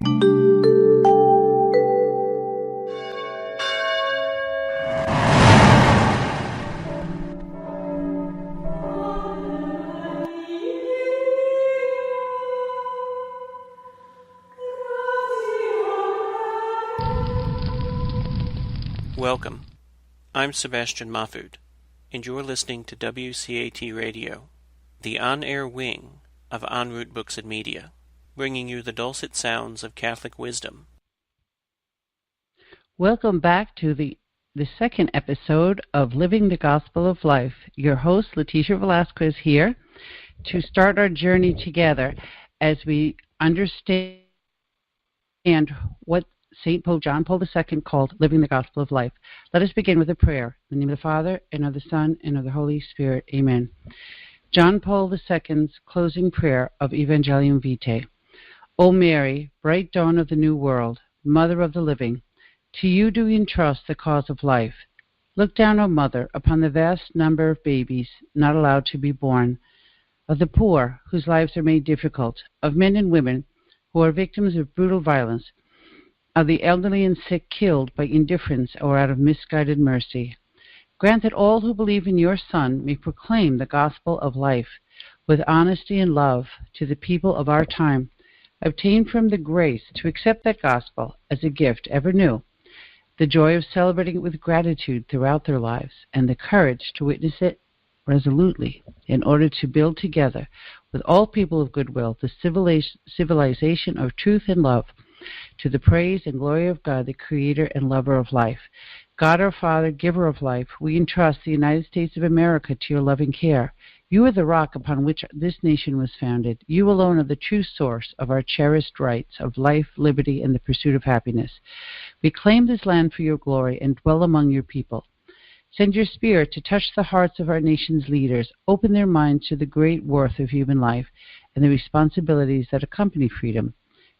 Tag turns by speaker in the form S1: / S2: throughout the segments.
S1: Welcome. I'm Sebastian Mahfood, and you're listening to WCAT Radio, the on-air wing of En Route Books and Media, bringing you the dulcet sounds of Catholic wisdom.
S2: Welcome back to the second episode of Living the Gospel of Life. Your host, Leticia Velasquez, here to start our journey together as we understand what St. Pope John Paul II called Living the Gospel of Life. Let us begin with a prayer. In the name of the Father, and of the Son, and of the Holy Spirit. Amen. John Paul II's closing prayer of Evangelium Vitae. O Mary, bright dawn of the new world, Mother of the living, to you do we entrust the cause of life. Look down, O Mother, upon the vast number of babies not allowed to be born, of the poor whose lives are made difficult, of men and women who are victims of brutal violence, of the elderly and sick killed by indifference or out of misguided mercy. Grant that all who believe in your Son may proclaim the gospel of life with honesty and love to the people of our time, obtain from the grace to accept that gospel as a gift ever new, the joy of celebrating it with gratitude throughout their lives, and the courage to witness it resolutely in order to build together with all people of goodwill the civilization of truth and love, to the praise and glory of God, the Creator and Lover of life. God our Father, Giver of life, we entrust the United States of America to your loving care. You are the rock upon which this nation was founded. You alone are the true source of our cherished rights of life, liberty, and the pursuit of happiness. We claim this land for your glory and dwell among your people. Send your Spirit to touch the hearts of our nation's leaders, open their minds to the great worth of human life and the responsibilities that accompany freedom.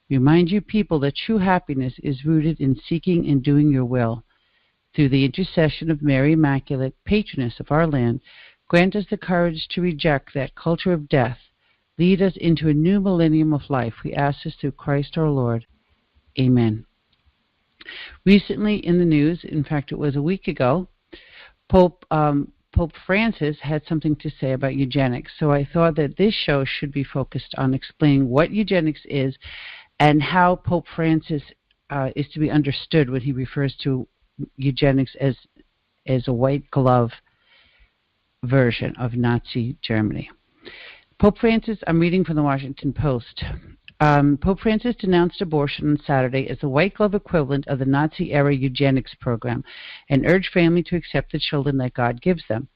S2: Remind your people that true happiness is rooted in seeking and doing your will. Through the intercession of Mary Immaculate, patroness of our land, grant us the courage to reject that culture of death. Lead us into a new millennium of life. We ask this through Christ our Lord. Amen. Recently in the news, in fact it was a week ago, Pope Francis had something to say about eugenics. So I thought that this show should be focused on explaining what eugenics is and how Pope Francis is to be understood when he refers to eugenics as a white glove version of Nazi Germany. Pope Francis, I'm reading from the Washington Post. Pope Francis denounced abortion on Saturday as the white glove equivalent of the Nazi-era eugenics program and urged families to accept the children that God gives them.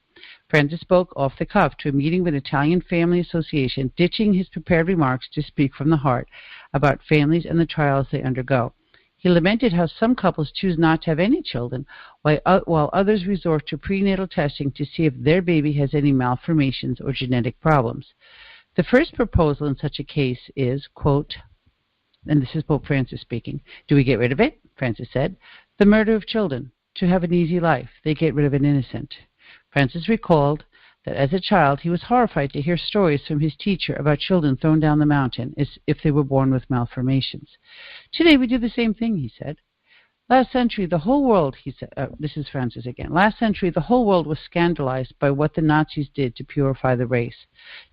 S2: Francis spoke off the cuff to a meeting with Italian Family Association, ditching his prepared remarks to speak from the heart about families and the trials they undergo. He lamented how some couples choose not to have any children, while others resort to prenatal testing to see if their baby has any malformations or genetic problems. The first proposal in such a case is, quote, and this is Pope Francis speaking, do we get rid of it? Francis said, the murder of children, to have an easy life. They get rid of an innocent. Francis recalled that as a child he was horrified to hear stories from his teacher about children thrown down the mountain as if they were born with malformations. Today we do the same thing, he said. Last century, the whole world, he said, this is Francis again, last century the whole world was scandalized by what the Nazis did to purify the race.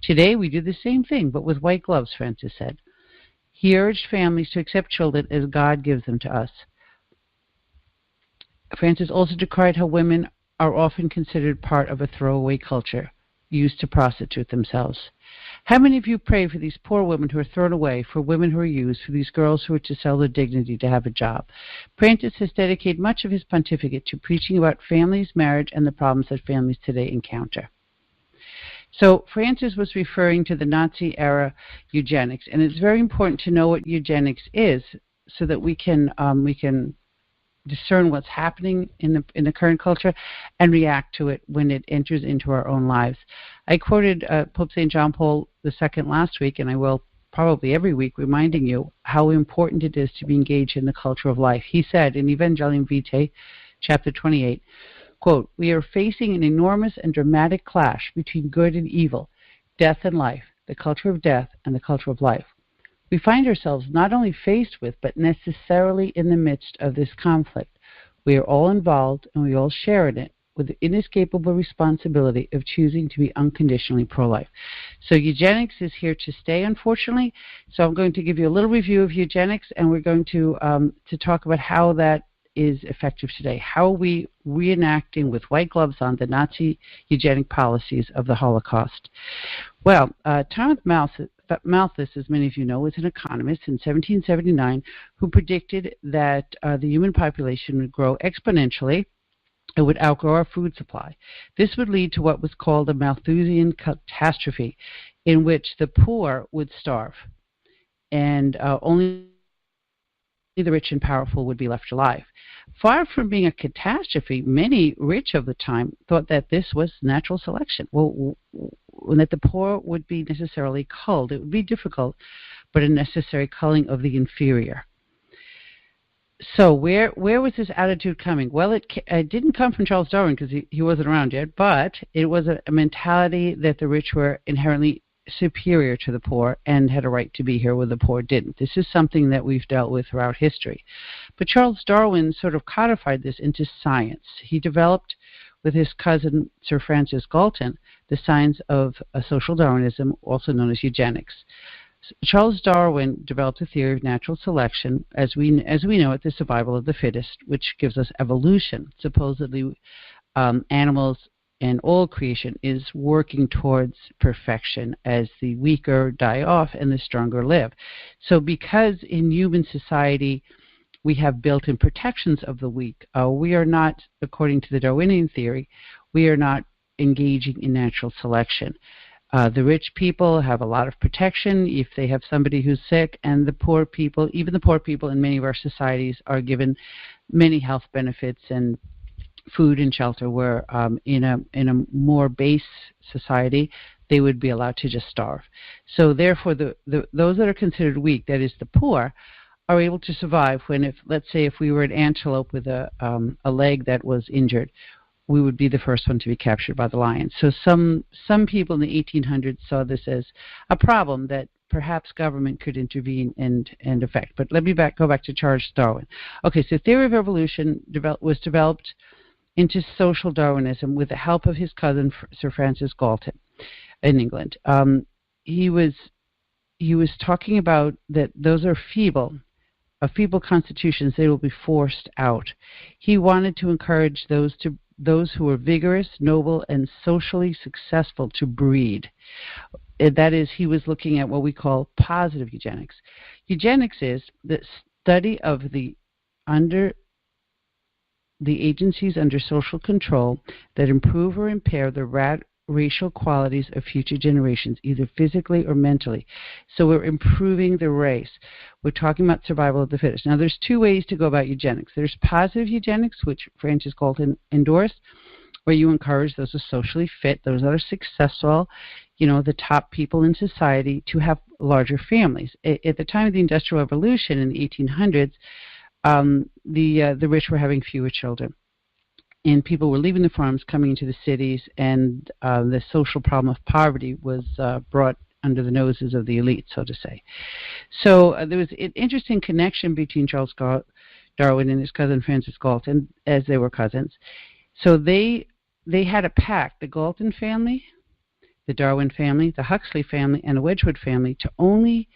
S2: Today we do the same thing, but with white gloves, Francis said. He urged families to accept children as God gives them to us. Francis also decried how women are often considered part of a throwaway culture, used to prostitute themselves. How many of you pray for these poor women who are thrown away, for women who are used, for these girls who are to sell their dignity to have a job? Francis has dedicated much of his pontificate to preaching about families, marriage, and the problems that families today encounter. So Francis was referring to the Nazi-era eugenics, and it's very important to know what eugenics is so that we can discern what's happening in the current culture and react to it when it enters into our own lives. I quoted Pope St. John Paul II last week, and I will probably every week, reminding you how important it is to be engaged in the culture of life. He said in Evangelium Vitae, chapter 28, quote, we are facing an enormous and dramatic clash between good and evil, death and life, the culture of death and the culture of life. We find ourselves not only faced with, but necessarily in the midst of this conflict. We are all involved, and we all share in it, with the inescapable responsibility of choosing to be unconditionally pro-life. So eugenics is here to stay, unfortunately. So I'm going to give you a little review of eugenics, and we're going to talk about how that is effective today. How are we reenacting with white gloves on the Nazi eugenic policies of the Holocaust? Well, Thomas Malthus, as many of you know, was an economist in 1779 who predicted that the human population would grow exponentially. It would outgrow our food supply. This would lead to what was called a Malthusian catastrophe, in which the poor would starve, and only the rich and powerful would be left alive. Far from being a catastrophe, many rich of the time thought that this was natural selection, and that the poor would be necessarily culled. It would be difficult, but a necessary culling of the inferior. So where was this attitude coming? Well, it didn't come from Charles Darwin, because he wasn't around yet, but it was a mentality that the rich were inherently superior to the poor and had a right to be here where the poor didn't. This is something that we've dealt with throughout history. But Charles Darwin sort of codified this into science. He developed, with his cousin Sir Francis Galton, the science of social Darwinism, also known as eugenics. Charles Darwin developed a theory of natural selection, as we know it, the survival of the fittest, which gives us evolution. Supposedly, animals and all creation is working towards perfection as the weaker die off and the stronger live. So because in human society we have built-in protections of the weak, we are not, according to the Darwinian theory, we are not engaging in natural selection. The rich people have a lot of protection if they have somebody who's sick, and the poor people, even the poor people in many of our societies, are given many health benefits and food and shelter, where in a more base society they would be allowed to just starve. So therefore those that are considered weak, that is the poor, are able to survive when, if let's say if we were an antelope with a leg that was injured, we would be the first one to be captured by the lions. So some people in the 1800s saw this as a problem that perhaps government could intervene and affect. But let me go back to Charles Darwin. Okay, so theory of evolution was developed into social Darwinism with the help of his cousin Sir Francis Galton in England. He was talking about that those are feeble constitutions, they will be forced out. He wanted to encourage those who are vigorous, noble, and socially successful to breed. That is, he was looking at what we call positive eugenics. Eugenics is the study of the agencies under social control that improve or impair the racial qualities of future generations, either physically or mentally. So we're improving the race. We're talking about survival of the fittest. Now, there's two ways to go about eugenics. There's positive eugenics, which Francis Galton endorsed, where you encourage those who are socially fit, those that are successful, the top people in society, to have larger families. At the time of the Industrial Revolution in the 1800s, the rich were having fewer children, and people were leaving the farms, coming into the cities, and the social problem of poverty was brought under the noses of the elite, so to say. So there was an interesting connection between Charles Darwin and his cousin Francis Galton, as they were cousins. So they had a pact, the Galton family, the Darwin family, the Huxley family, and the Wedgwood family, to only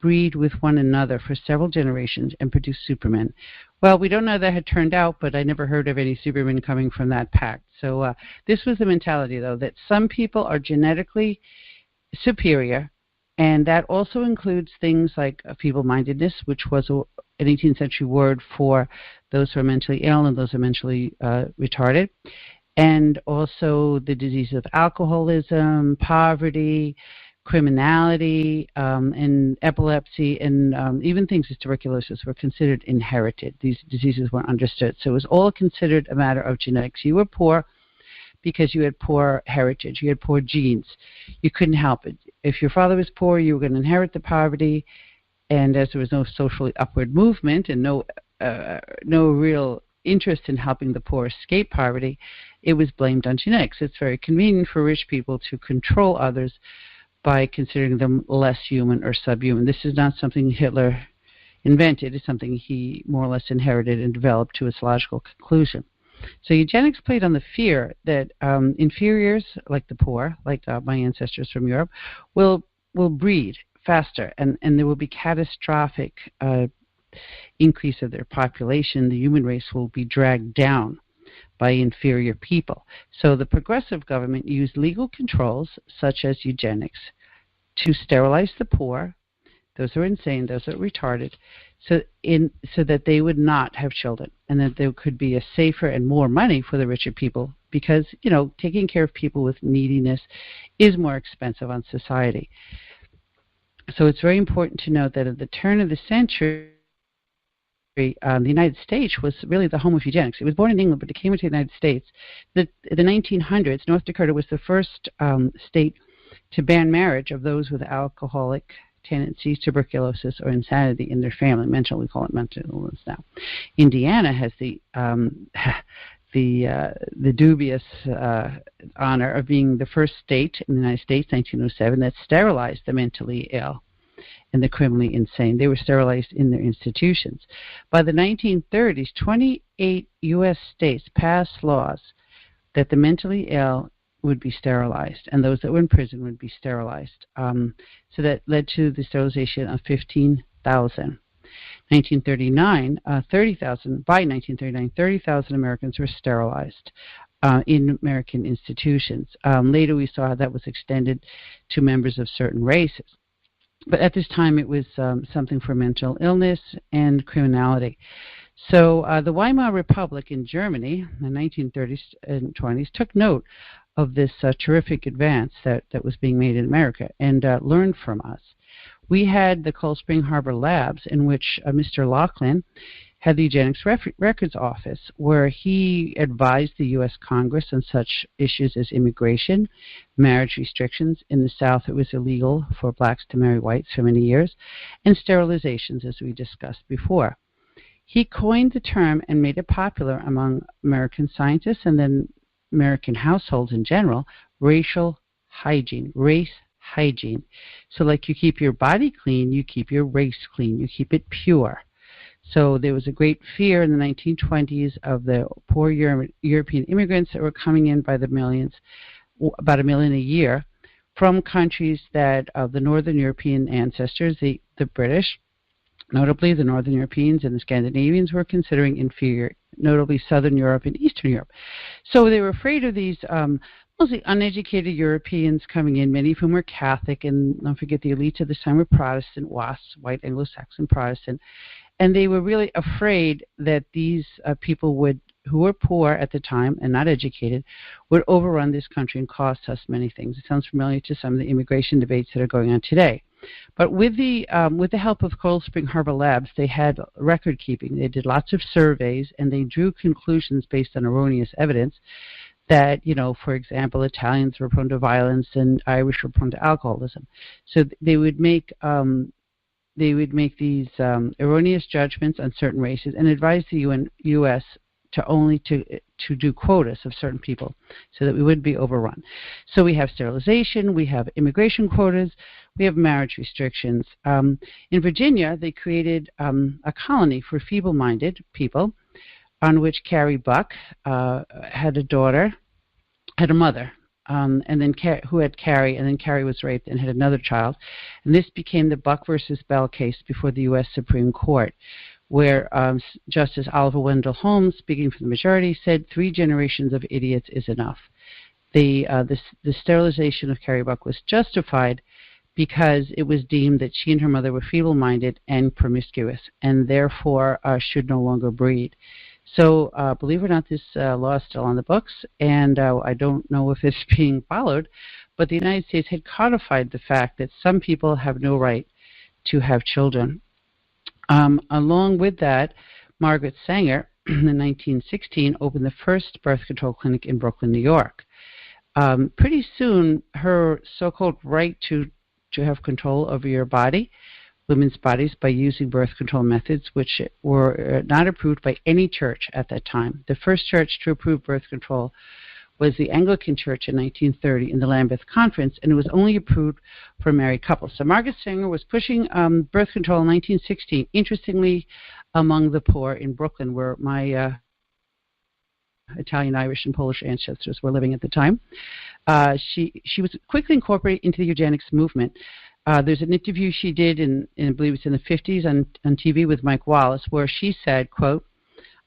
S2: breed with one another for several generations and produce supermen. Well, we don't know that had turned out, but I never heard of any supermen coming from that pact. So this was the mentality, though, that some people are genetically superior, and that also includes things like feeble-mindedness, which was an 18th century word for those who are mentally ill and those who are mentally retarded, and also the disease of alcoholism, poverty, criminality, and epilepsy, and even things as tuberculosis were considered inherited. These diseases weren't understood. So it was all considered a matter of genetics. You were poor because you had poor heritage. You had poor genes. You couldn't help it. If your father was poor, you were going to inherit the poverty, and as there was no socially upward movement and no real interest in helping the poor escape poverty, it was blamed on genetics. It's very convenient for rich people to control others by considering them less human or subhuman. This is not something Hitler invented. It's something he more or less inherited and developed to its logical conclusion. So eugenics played on the fear that inferiors, like the poor, like my ancestors from Europe, will breed faster, and there will be catastrophic increase of their population. The human race will be dragged down by inferior people. So the progressive government used legal controls, such as eugenics, to sterilize the poor, those who are insane, those who are retarded, so that they would not have children, and that there could be a safer and more money for the richer people, because, taking care of people with neediness is more expensive on society. So it's very important to note that at the turn of the century, the United States was really the home of eugenics. It was born in England, but it came into the United States. The 1900s, North Dakota was the first state to ban marriage of those with alcoholic tendencies, tuberculosis, or insanity in their family. We call it mental illness now. Indiana has the dubious honor of being the first state in the United States, 1907, that sterilized the mentally ill and the criminally insane. They were sterilized in their institutions. By the 1930s, 28 U.S. states passed laws that the mentally ill would be sterilized, and those that were in prison would be sterilized. So that led to the sterilization of 15,000. 1939, 30,000. By 1939, 30,000 Americans were sterilized in American institutions. Later, we saw how that was extended to members of certain races. But at this time, it was something for mental illness and criminality. So the Weimar Republic in Germany in the 1930s and 20s took note of this terrific advance that was being made in America and learned from us. We had the Cold Spring Harbor Labs, in which Mr. Laughlin had the Eugenics Records Office, where he advised the U.S. Congress on such issues as immigration, marriage restrictions. In the South, it was illegal for blacks to marry whites for many years, and sterilizations, as we discussed before. He coined the term and made it popular among American scientists and then American households in general, racial hygiene, race hygiene. So like you keep your body clean, you keep your race clean, you keep it pure. So there was a great fear in the 1920s of the poor European immigrants that were coming in by the millions, about 1 million a year, from countries that of the Northern European ancestors, the British, notably the Northern Europeans and the Scandinavians, were considering inferior, notably Southern Europe and Eastern Europe. So they were afraid of these mostly uneducated Europeans coming in, many of whom were Catholic, and don't forget the elites at this time were Protestant, WASPs, white Anglo-Saxon Protestant. And they were really afraid that these people who were poor at the time and not educated, would overrun this country and cost us many things. It sounds familiar to some of the immigration debates that are going on today. But with the help of Cold Spring Harbor Labs, they had record keeping. They did lots of surveys, and they drew conclusions based on erroneous evidence that, for example, Italians were prone to violence and Irish were prone to alcoholism. So they would make these erroneous judgments on certain races and advise the U.S. to do quotas of certain people so that we wouldn't be overrun. So we have sterilization, we have immigration quotas, we have marriage restrictions. In Virginia, they created a colony for feeble-minded people on which Carrie Buck had a mother, and then who had Carrie, and then Carrie was raped and had another child. And this became the Buck versus Bell case before the U.S. Supreme Court, where Justice Oliver Wendell Holmes, speaking for the majority, said 3 generations of idiots is enough. The sterilization of Carrie Buck was justified because it was deemed that she and her mother were feeble-minded and promiscuous, and therefore should no longer breed. So, believe it or not, this law is still on the books, and I don't know if it's being followed, but the United States had codified the fact that some people have no right to have children. Along with that, Margaret Sanger, in 1916, opened the first birth control clinic in Brooklyn, New York. Pretty soon, her so-called right to have control over your body, women's bodies, by using birth control methods which were not approved by any church at that time. The first church to approve birth control was the Anglican Church in 1930 in the Lambeth Conference, and it was only approved for married couples. So Margaret Sanger was pushing birth control in 1916, interestingly, among the poor in Brooklyn, where my Italian, Irish, and Polish ancestors were living at the time. She was quickly incorporated into the eugenics movement. There's an interview she did in I believe it's in the 50s on TV with Mike Wallace, where she said, quote,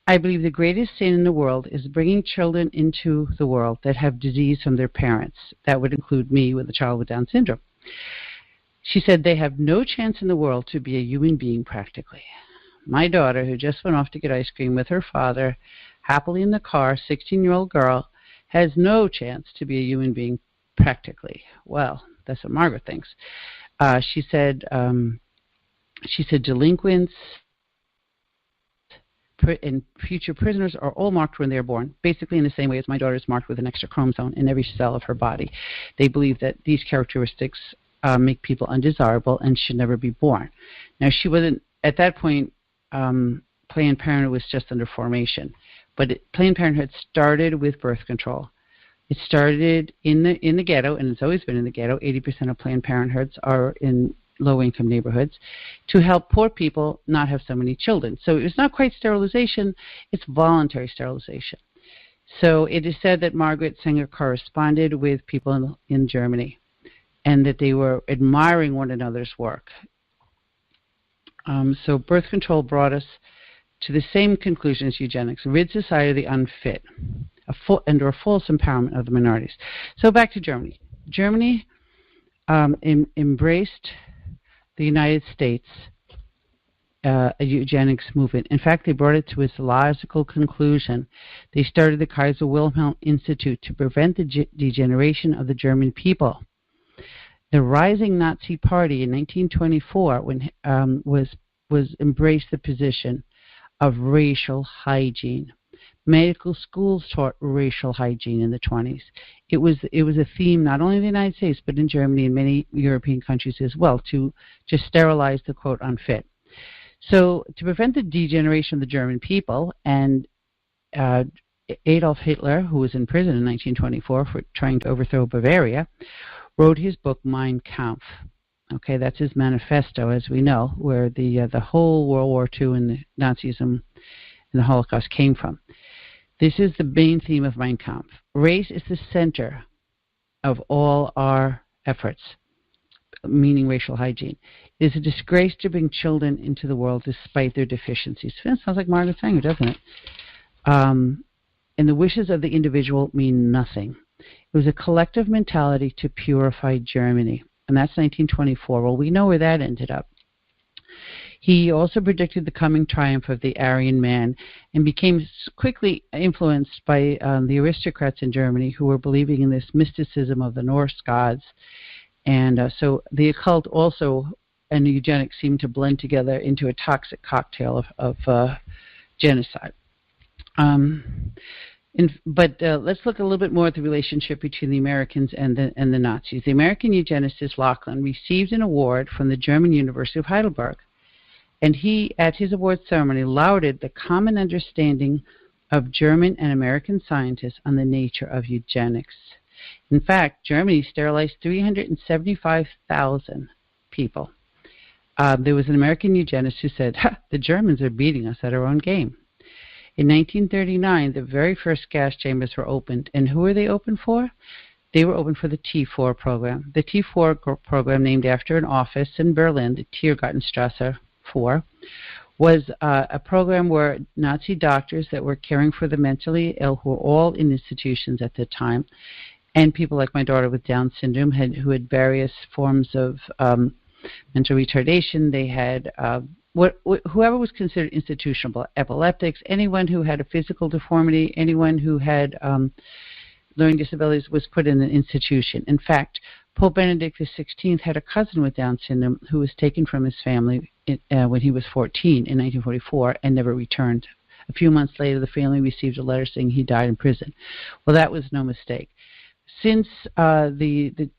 S2: "I believe the greatest sin in the world is bringing children into the world that have disease from their parents." That would include me with a child with Down syndrome. She said, "They have no chance in the world to be a human being practically. My daughter, who just went off to get ice cream with her father, happily in the car, 16-year-old girl, has no chance to be a human being practically." Well, that's what Margaret thinks. She said delinquents and future prisoners are all marked when they're born, basically in the same way as my daughter is marked with an extra chromosome in every cell of her body. They believe that these characteristics make people undesirable and should never be born. Now, she wasn't, at that point, Planned Parenthood was just under formation, but Planned Parenthood started with birth control. It started in the ghetto, and it's always been in the ghetto. 80% of Planned Parenthoods are in low-income neighborhoods, to help poor people not have so many children. So it's not quite sterilization, it's voluntary sterilization. So it is said that Margaret Sanger corresponded with people in Germany, and that they were admiring one another's work. So birth control brought us to the same conclusion as eugenics: rid society of the unfit, and a false empowerment of the minorities. So back to Germany. Germany embraced the United States a eugenics movement. In fact, they brought it to its logical conclusion. They started the Kaiser Wilhelm Institute to prevent the degeneration of the German people. The rising Nazi Party in 1924 was embraced the position of racial hygiene. Medical schools taught racial hygiene in the 20s. It was a theme not only in the United States, but in Germany and many European countries as well, to just sterilize the, quote, unfit. So to prevent the degeneration of the German people, and Adolf Hitler, who was in prison in 1924 for trying to overthrow Bavaria, wrote his book Mein Kampf. Okay, that's his manifesto, as we know, where the whole World War II and the Nazism and the Holocaust came from. This is the main theme of Mein Kampf. Race is the center of all our efforts, meaning racial hygiene. It is a disgrace to bring children into the world despite their deficiencies. It sounds like Margaret Sanger, doesn't it? And the wishes of the individual mean nothing. It was a collective mentality to purify Germany, and that's 1924. Well, we know where that ended up. He also predicted the coming triumph of the Aryan man and became quickly influenced by the aristocrats in Germany who were believing in this mysticism of the Norse gods. And so the occult also and eugenics seemed to blend together into a toxic cocktail of genocide. But let's look a little bit more at the relationship between the Americans and the Nazis. The American eugenicist Laughlin received an award from the German University of Heidelberg. And he, at his award ceremony, lauded the common understanding of German and American scientists on the nature of eugenics. In fact, Germany sterilized 375,000 people. There was an American eugenist who said, the Germans are beating us at our own game. In 1939, the very first gas chambers were opened. And who were they opened for? They were opened for the T4 program. The T4 program, named after an office in Berlin, the Tiergartenstrasse 4, was a program where Nazi doctors that were caring for the mentally ill, who were all in institutions at the time, and people like my daughter with Down syndrome who had various forms of mental retardation. They had whoever was considered institutional, epileptics, anyone who had a physical deformity, anyone who had learning disabilities was put in an institution. In fact, Pope Benedict XVI had a cousin with Down syndrome who was taken from his family when he was 14 in 1944 and never returned. A few months later, the family received a letter saying he died in prison. Well, that was no mistake. Since the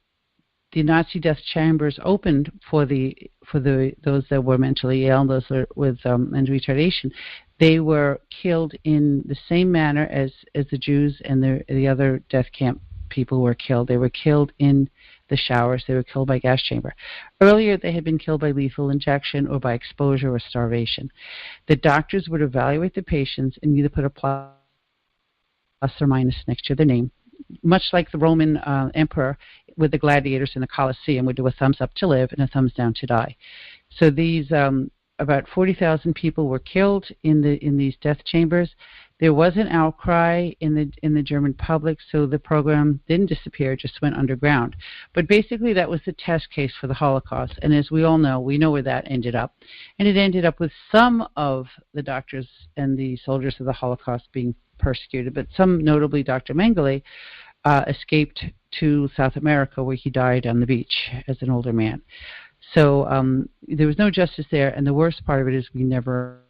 S2: Nazi death chambers opened for those that were mentally ill, those with mental retardation, They were killed in the same manner as the Jews and the other death camp people were killed. They were killed in the showers. They were killed by gas chamber. Earlier, they had been killed by lethal injection or by exposure or starvation. The doctors would evaluate the patients and either put a plus or minus next to their name, much like the Roman emperor with the gladiators in the Colosseum would do a thumbs up to live and a thumbs down to die. So these about 40,000 people were killed in these death chambers. There was an outcry in the German public, so the program didn't disappear; it just went underground. But basically, that was the test case for the Holocaust. And as we all know, we know where that ended up. And it ended up with some of the doctors and the soldiers of the Holocaust being persecuted, but some, notably Dr. Mengele, escaped to South America, where he died on the beach as an older man. So there was no justice there, and the worst part of it is we never,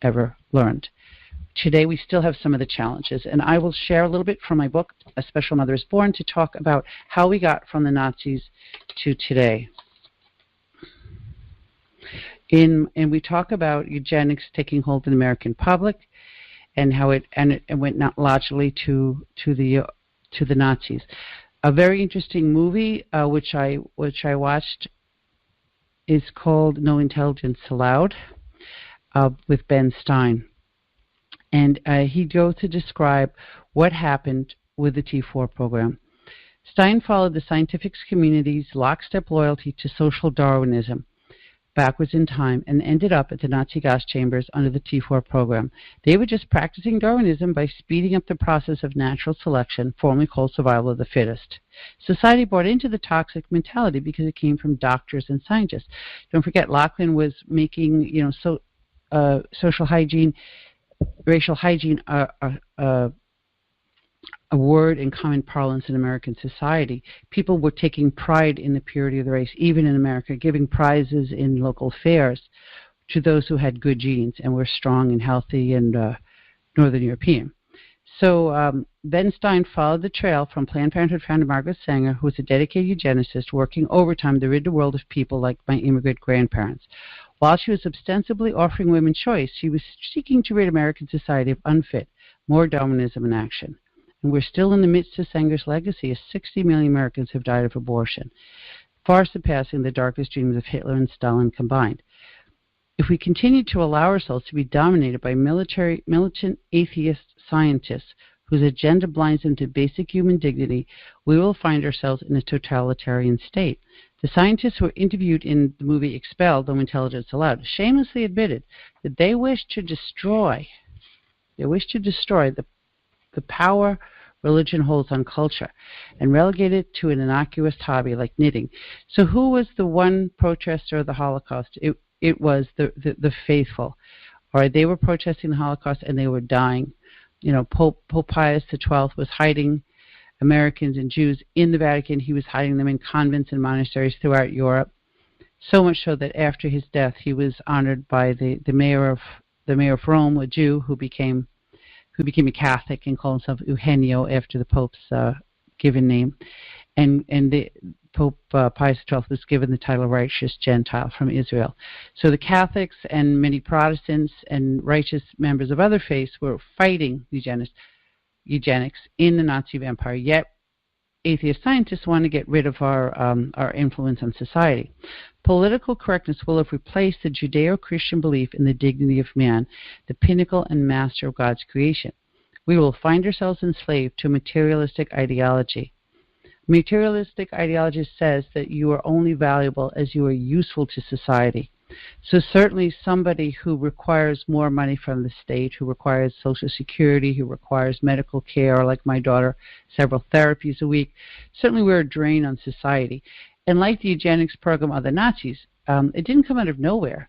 S2: ever learned. Today we still have some of the challenges, and I will share a little bit from my book, A Special Mother is Born, to talk about how we got from the Nazis to today. And we talk about eugenics taking hold in the American public, and how it went not logically to the Nazis. A very interesting movie which I watched is called No Intelligence Allowed, with Ben Stein, and he goes to describe what happened with the T4 program. Stein followed the scientific community's lockstep loyalty to social Darwinism backwards in time and ended up at the Nazi gas chambers under the T4 program. They were just practicing Darwinism by speeding up the process of natural selection, formerly called survival of the fittest. Society bought into the toxic mentality because it came from doctors and scientists. Don't forget, Lachlan was making, social hygiene, racial hygiene, a word in common parlance in American society. People were taking pride in the purity of the race, even in America, giving prizes in local fairs to those who had good genes and were strong and healthy and Northern European. So Ben Stein followed the trail from Planned Parenthood founder Margaret Sanger, who was a dedicated eugenicist working overtime to rid the world of people like my immigrant grandparents. While she was ostensibly offering women choice, she was seeking to rid American society of unfit, more Darwinism in action. And we're still in the midst of Sanger's legacy, as 60 million Americans have died of abortion, far surpassing the darkest dreams of Hitler and Stalin combined. If we continue to allow ourselves to be dominated by militant atheist scientists whose agenda blinds them to basic human dignity, we will find ourselves in a totalitarian state. The scientists who were interviewed in the movie Expelled, No Intelligence Allowed, shamelessly admitted that they wish to destroy the power religion holds on culture and relegate it to an innocuous hobby like knitting. So who was the one protester of the Holocaust? It was the faithful. All right, they were protesting the Holocaust and they were dying. Pope Pius XII was hiding Americans and Jews in the Vatican. He was hiding them in convents and monasteries throughout Europe. So much so that after his death, he was honored by the mayor of Rome, a Jew who became a Catholic and called himself Eugenio after the Pope's given name. And the Pope Pius XII was given the title Righteous Gentile from Israel. So the Catholics and many Protestants and righteous members of other faiths were fighting eugenics in the Nazi empire, yet atheist scientists want to get rid of our influence on society. Political correctness will have replaced the Judeo-Christian belief in the dignity of man, the pinnacle and master of God's creation. We will find ourselves enslaved to a materialistic ideology. Materialistic ideology says that you are only valuable as you are useful to society. So certainly somebody who requires more money from the state, who requires Social Security, who requires medical care, like my daughter, several therapies a week, certainly we're a drain on society. And like the eugenics program of the Nazis, it didn't come out of nowhere.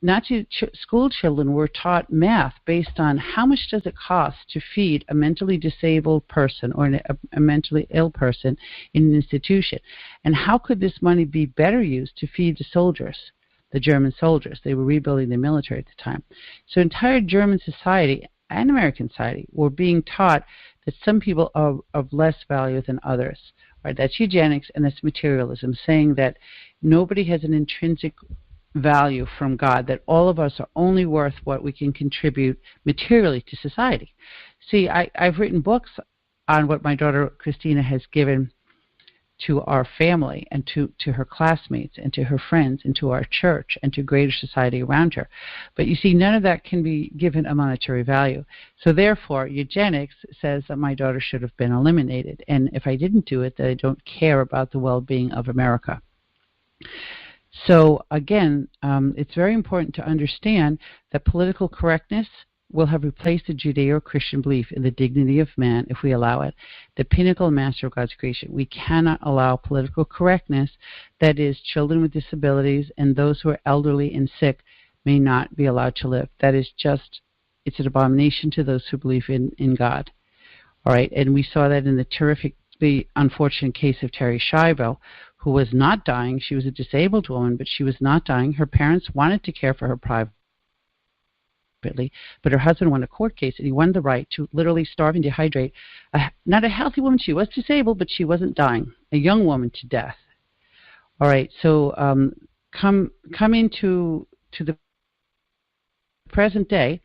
S2: Nazi school children were taught math based on how much does it cost to feed a mentally disabled person or a mentally ill person in an institution. And how could this money be better used to feed the soldiers? The German soldiers. They were rebuilding the military at the time. So entire German society and American society were being taught that some people are of less value than others. Right? That's eugenics and that's materialism, saying that nobody has an intrinsic value from God, that all of us are only worth what we can contribute materially to society. See, I've written books on what my daughter Christina has given to our family and to her classmates and to her friends and to our church and to greater society around her. But you see, none of that can be given a monetary value. So therefore, eugenics says that my daughter should have been eliminated. And if I didn't do it, that I don't care about the well-being of America. So again, it's very important to understand that political correctness will have replaced the Judeo-Christian belief in the dignity of man if we allow it, the pinnacle and master of God's creation. We cannot allow political correctness, that is, children with disabilities and those who are elderly and sick may not be allowed to live. That is just, it's an abomination to those who believe in God. All right, and we saw that in the terrifically unfortunate case of Terri Schiavo, who was not dying. She was a disabled woman, but she was not dying. Her parents wanted to care for her privately, but her husband won a court case, and he won the right to literally starve and dehydrate not a healthy woman. She was disabled, but she wasn't dying. A young woman to death. All right, so come into the present day,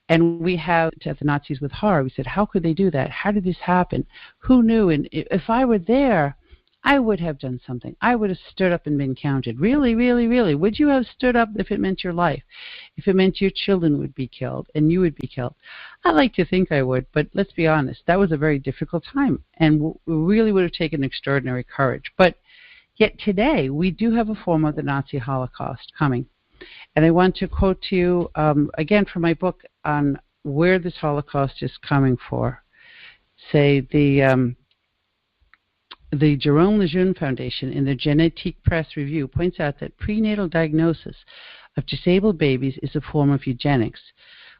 S2: and we have at the Nazis with horror. We said, how could they do that? How did this happen? Who knew? And if I were there, I would have done something. I would have stood up and been counted. Really, really, really. Would you have stood up if it meant your life? If it meant your children would be killed and you would be killed? I like to think I would, but let's be honest. That was a very difficult time, and we really would have taken extraordinary courage. But yet today, we do have a form of the Nazi Holocaust coming. And I want to quote to you, again, from my book on where this Holocaust is coming for. Say, the Jerome Lejeune Foundation in their Genetique Press Review points out that prenatal diagnosis of disabled babies is a form of eugenics.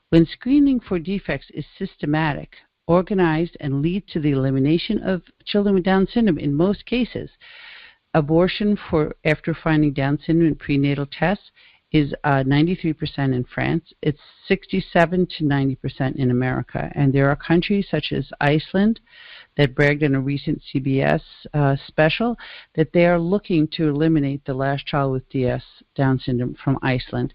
S2: When screening for defects is systematic, organized, and lead to the elimination of children with Down syndrome in most cases, abortion after finding Down syndrome in prenatal tests is 93% in France. It's 67 to 90% in America. And there are countries such as Iceland that bragged in a recent CBS special that they are looking to eliminate the last child with Down syndrome from Iceland.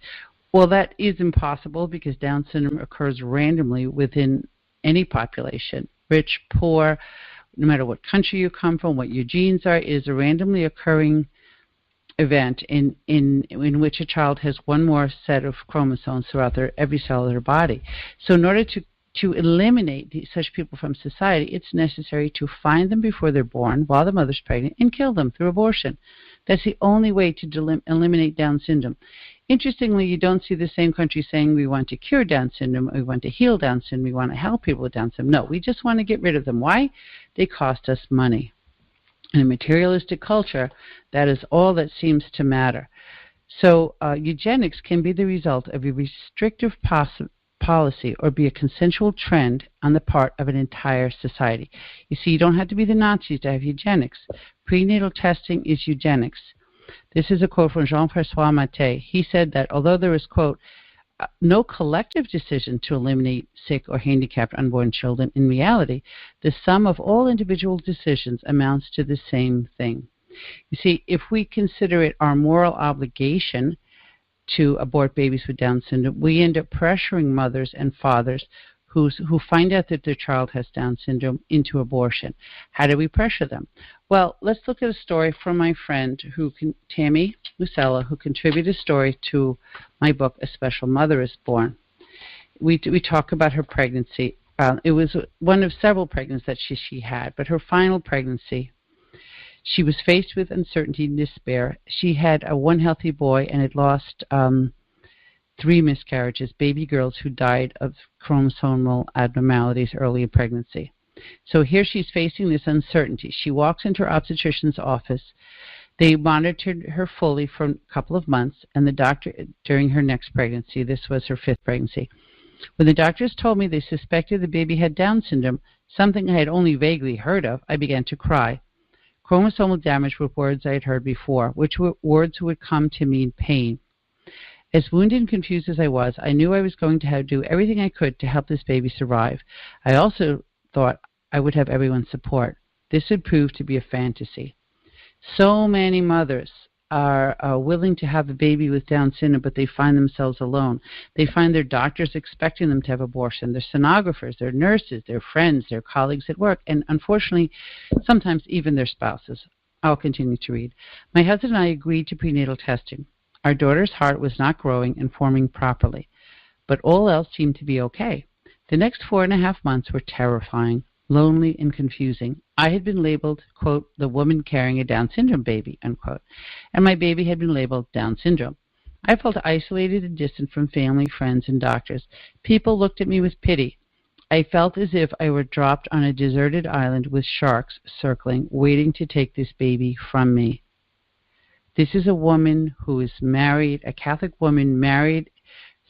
S2: Well, that is impossible because Down syndrome occurs randomly within any population, rich, poor, no matter what country you come from, what your genes are. It is a randomly occurring event in which a child has one more set of chromosomes throughout every cell of their body. So in order to eliminate such people from society, it's necessary to find them before they're born, while the mother's pregnant, and kill them through abortion. That's the only way to eliminate Down syndrome. Interestingly, you don't see the same country saying we want to cure Down syndrome, we want to heal Down syndrome, we want to help people with Down syndrome. No, we just want to get rid of them. Why? They cost us money. In a materialistic culture, that is all that seems to matter. So eugenics can be the result of a restrictive policy or be a consensual trend on the part of an entire society. You see, you don't have to be the Nazis to have eugenics. Prenatal testing is eugenics. This is a quote from Jean-François Maté. He said that although there is, quote, no collective decision to eliminate sick or handicapped unborn children, in reality, the sum of all individual decisions amounts to the same thing. You see, if we consider it our moral obligation to abort babies with Down syndrome, we end up pressuring mothers and fathers who find out that their child has Down syndrome into abortion. How do we pressure them? Well, let's look at a story from my friend, Tammy Lucella, who contributed a story to my book, A Special Mother is Born. We talk about her pregnancy. It was one of several pregnancies that she had, but her final pregnancy, she was faced with uncertainty and despair. She had one healthy boy and had lost 3 miscarriages, baby girls who died of chromosomal abnormalities early in pregnancy. So here she's facing this uncertainty. She walks into her obstetrician's office. They monitored her fully for a couple of months, and the doctor, during her next pregnancy, this was her 5th pregnancy, when the doctors told me they suspected the baby had Down syndrome, something I had only vaguely heard of, I began to cry. Chromosomal damage were words I had heard before, which were words would come to mean pain. As wounded and confused as I was, I knew I was going to have to do everything I could to help this baby survive. I also thought I would have everyone's support. This would prove to be a fantasy. So many mothers are willing to have a baby with Down syndrome, but they find themselves alone. They find their doctors expecting them to have abortion, their sonographers, their nurses, their friends, their colleagues at work, and unfortunately, sometimes even their spouses. I'll continue to read. My husband and I agreed to prenatal testing. Our daughter's heart was not growing and forming properly, but all else seemed to be okay. The next 4.5 months were terrifying, lonely, and confusing. I had been labeled, quote, the woman carrying a Down syndrome baby, unquote, and my baby had been labeled Down syndrome. I felt isolated and distant from family, friends, and doctors. People looked at me with pity. I felt as if I were dropped on a deserted island with sharks circling, waiting to take this baby from me. This is a woman who is married, a Catholic woman married,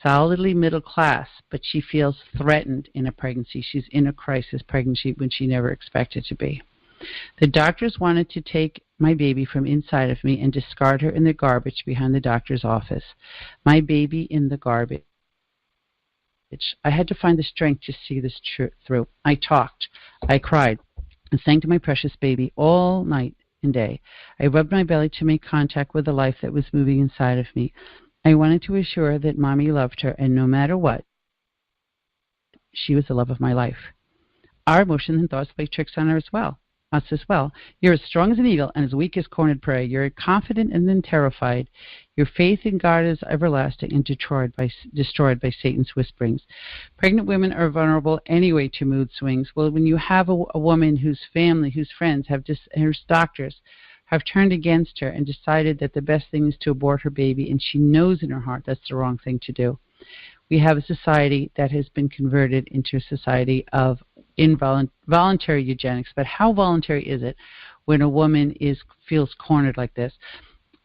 S2: solidly middle class, but she feels threatened in a pregnancy. She's in a crisis pregnancy when she never expected to be. The doctors wanted to take my baby from inside of me and discard her in the garbage behind the doctor's office. My baby in the garbage. I had to find the strength to see this through. I talked. I cried and sang to my precious baby all night and day. I rubbed my belly to make contact with the life that was moving inside of me. I wanted to assure that Mommy loved her, and no matter what, she was the love of my life. Our emotions and thoughts play tricks on her us as well. You're as strong as an eagle and as weak as cornered prey. You're confident and then terrified. Your faith in God is everlasting and destroyed by Satan's whisperings. Pregnant women are vulnerable anyway to mood swings. Well, when you have a woman whose family, whose friends, whose doctors have turned against her and decided that the best thing is to abort her baby, and she knows in her heart that's the wrong thing to do. We have a society that has been converted into a society of voluntary eugenics. But how voluntary is it when a woman feels cornered like this?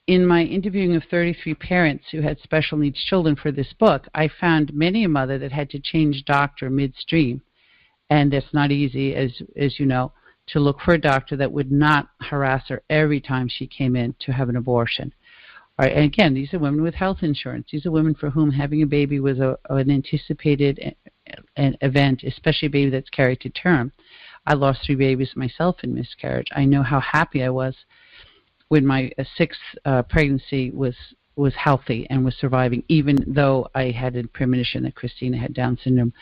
S2: In my interviewing of 33 parents who had special needs children for this book, I found many a mother that had to change doctor midstream. And that's not easy, as you know, to look for a doctor that would not harass her every time she came in to have an abortion. All right, and again, these are women with health insurance. These are women for whom having a baby was an anticipated event, especially a baby that's carried to term. I lost 3 babies myself in miscarriage. I know how happy I was when my 6th pregnancy was healthy and was surviving, even though I had a premonition that Christina had Down syndrome.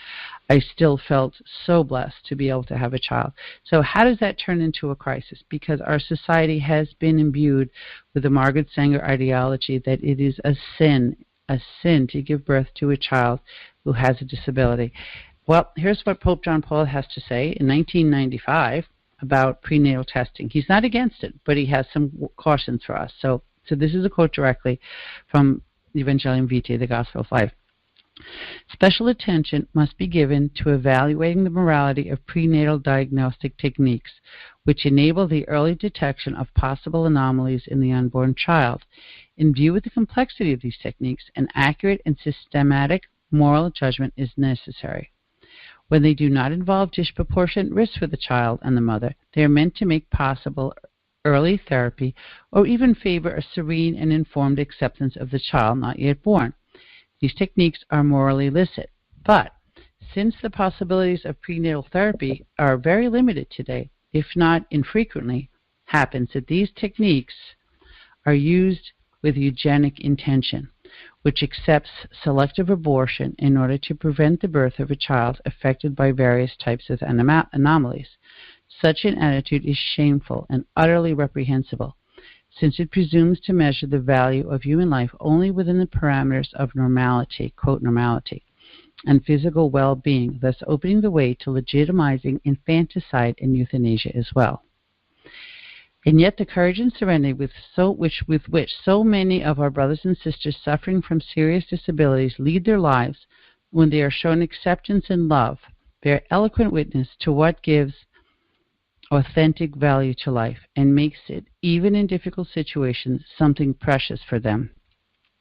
S2: I still felt so blessed to be able to have a child. So how does that turn into a crisis? Because our society has been imbued with the Margaret Sanger ideology that it is a sin to give birth to a child who has a disability. Well, here's what Pope John Paul has to say in 1995 about prenatal testing. He's not against it, but he has some cautions for us. So this is a quote directly from Evangelium Vitae, the Gospel of Life. Special attention must be given to evaluating the morality of prenatal diagnostic techniques, which enable the early detection of possible anomalies in the unborn child. In view of the complexity of these techniques, an accurate and systematic moral judgment is necessary. When they do not involve disproportionate risk for the child and the mother, they are meant to make possible early therapy or even favor a serene and informed acceptance of the child not yet born. These techniques are morally licit, but since the possibilities of prenatal therapy are very limited today, if not infrequently, happens that these techniques are used with eugenic intention, which accepts selective abortion in order to prevent the birth of a child affected by various types of anomalies. Such an attitude is shameful and utterly reprehensible, since it presumes to measure the value of human life only within the parameters of normality, quote, normality, and physical well-being, thus opening the way to legitimizing infanticide and euthanasia as well. And yet the courage and serenity with which so many of our brothers and sisters suffering from serious disabilities lead their lives when they are shown acceptance and love bear eloquent witness to what gives authentic value to life and makes it, even in difficult situations, something precious for them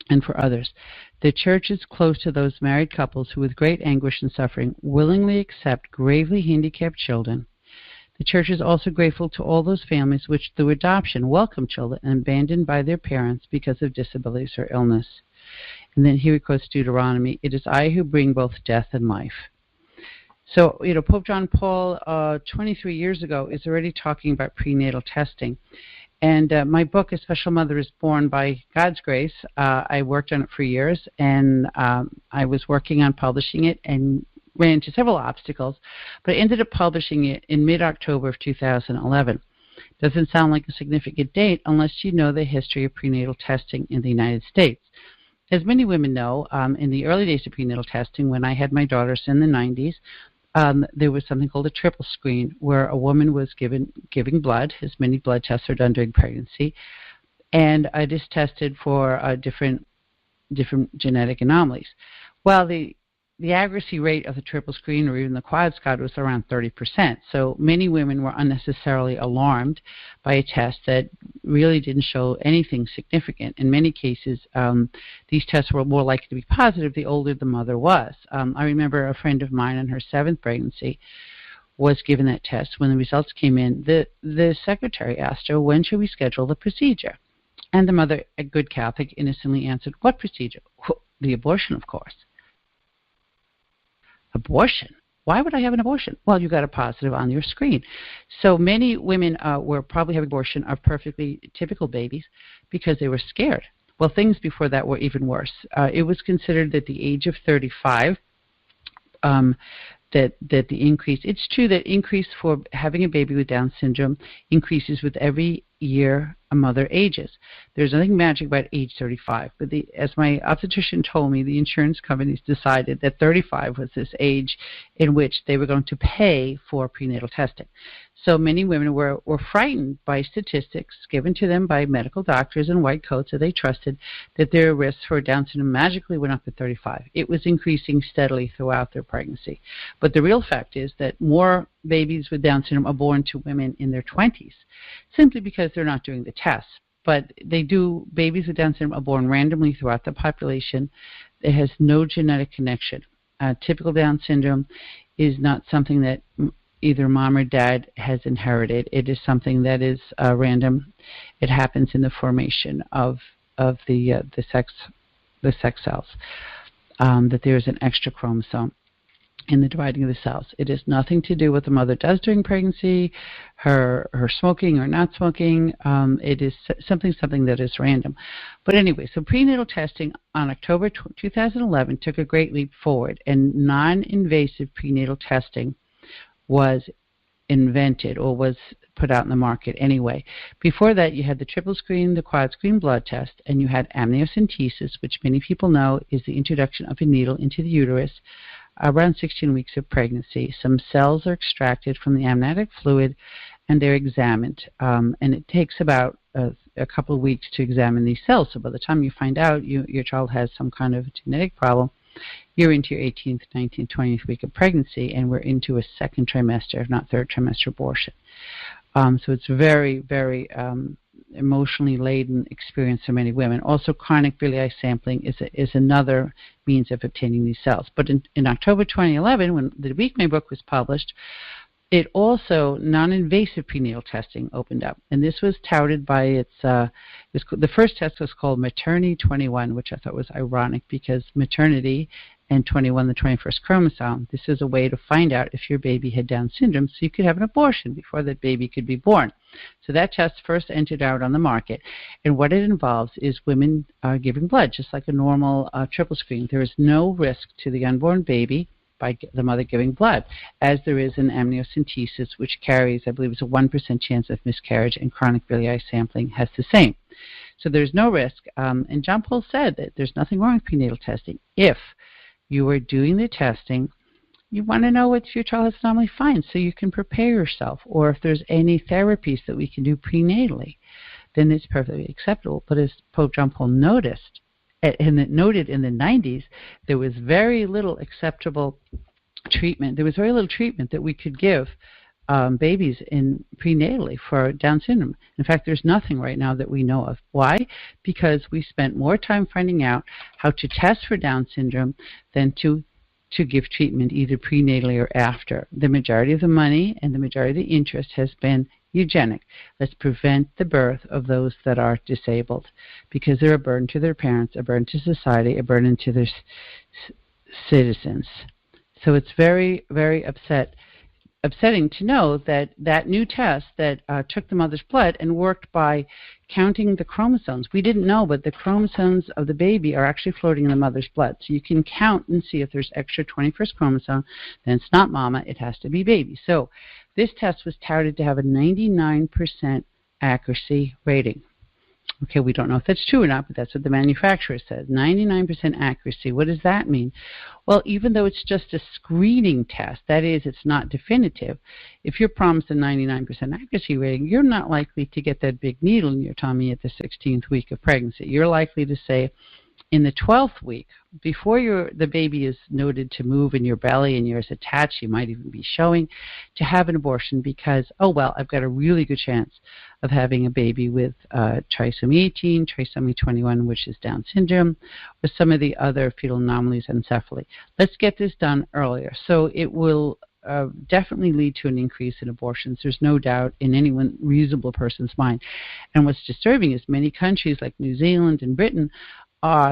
S2: and for others. The Church is close to those married couples who, with great anguish and suffering, willingly accept gravely handicapped children. The Church is also grateful to all those families which, through adoption, welcome children abandoned by their parents because of disabilities or illness. And then here he quotes Deuteronomy, "It is I who bring both death and life." So, Pope John Paul, 23 years ago, is already talking about prenatal testing. And my book, A Special Mother is Born, by God's grace. I worked on it for years, and I was working on publishing it and ran into several obstacles, but I ended up publishing it in mid-October of 2011. Doesn't sound like a significant date unless you know the history of prenatal testing in the United States. As many women know, in the early days of prenatal testing, when I had my daughters in the 90s, there was something called a triple screen, where a woman was giving blood, as many blood tests are done during pregnancy, and I just tested for different genetic anomalies. Well, the accuracy rate of the triple screen, or even the quad SCOT, was around 30%. So many women were unnecessarily alarmed by a test that really didn't show anything significant. In many cases, these tests were more likely to be positive the older the mother was. I remember a friend of mine in her 7th pregnancy was given that test. When the results came in, the secretary asked her, when should we schedule the procedure? And the mother, a good Catholic, innocently answered, what procedure? The abortion, of course. Abortion? Why would I have an abortion? Well, you got a positive on your screen. So many women were probably having abortion of perfectly typical babies because they were scared. Well, things before that were even worse. It was considered that the age of 35, that the increase, it's true that increase for having a baby with Down syndrome increases with every year a mother ages. There's nothing magic about age 35, but as my obstetrician told me, the insurance companies decided that 35 was this age in which they were going to pay for prenatal testing. So many women were frightened by statistics given to them by medical doctors in white coats that they trusted, that their risks for Down syndrome magically went up at 35. It was increasing steadily throughout their pregnancy. But the real fact is that more babies with Down syndrome are born to women in their 20s, simply because they're not doing the tests. But they do, babies with Down syndrome are born randomly throughout the population. It has no genetic connection. Typical Down syndrome is not something that either mom or dad has inherited. It is something that is random. It happens in the formation of the sex cells. That there is an extra chromosome in the dividing of the cells. It has nothing to do with what the mother does during pregnancy, her smoking or not smoking. It is something that is random. But anyway, so prenatal testing on October 2011 took a great leap forward, and non-invasive prenatal testing was invented, or was put out in the market anyway. Before that, you had the triple screen, the quad screen blood test, and you had amniocentesis, which many people know is the introduction of a needle into the uterus around 16 weeks of pregnancy. Some cells are extracted from the amniotic fluid, and they're examined. And it takes about a couple of weeks to examine these cells. So by the time you find out your child has some kind of genetic problem, you're into your 18th, 19th, 20th week of pregnancy, and we're into a second trimester, if not third trimester abortion. So it's very, very emotionally laden experience for many women. Also, chronic biliary sampling is another means of obtaining these cells. But in October 2011, when the week my book was published, it also, non-invasive prenatal testing opened up. And this was touted by the first test was called Maternity 21, which I thought was ironic because maternity and 21, the 21st chromosome, this is a way to find out if your baby had Down syndrome so you could have an abortion before that baby could be born. So that test first entered out on the market. And what it involves is women giving blood, just like a normal triple screen. There is no risk to the unborn baby by the mother giving blood, as there is in amniocentesis, which carries, I believe, it's a 1% chance of miscarriage, and chronic biliary sampling has the same. So there's no risk. And John Paul said that there's nothing wrong with prenatal testing. If you are doing the testing, you want to know what your child has anomaly fine so you can prepare yourself, or if there's any therapies that we can do prenatally, then it's perfectly acceptable. But as Pope John Paul noted in the 90s, there was very little acceptable treatment. There was very little treatment that we could give babies prenatally for Down syndrome. In fact, there's nothing right now that we know of. Why? Because we spent more time finding out how to test for Down syndrome than to give treatment either prenatally or after. The majority of the money and the majority of the interest has been eugenic. Let's prevent the birth of those that are disabled, because they're a burden to their parents, a burden to society, a burden to their citizens. So it's very, very upset upsetting to know that that new test that took the mother's blood and worked by counting the chromosomes. We didn't know, but the chromosomes of the baby are actually floating in the mother's blood. So you can count and see if there's extra 21st chromosome, then it's not mama, it has to be baby. So this test was touted to have a 99% accuracy rating. Okay, we don't know if that's true or not, but that's what the manufacturer says. 99% accuracy. What does that mean? Well, even though it's just a screening test, that is, it's not definitive, if you're promised a 99% accuracy rating, you're not likely to get that big needle in your tummy at the 16th week of pregnancy. You're likely to say, in the 12th week, before the baby is noted to move in your belly and you're attached, you might even be showing, to have an abortion because, oh, well, I've got a really good chance of having a baby with trisomy 18, trisomy 21, which is Down syndrome, or some of the other fetal anomalies, anencephaly. Let's get this done earlier. So it will definitely lead to an increase in abortions. There's no doubt in any reasonable person's mind. And what's disturbing is many countries like New Zealand and Britain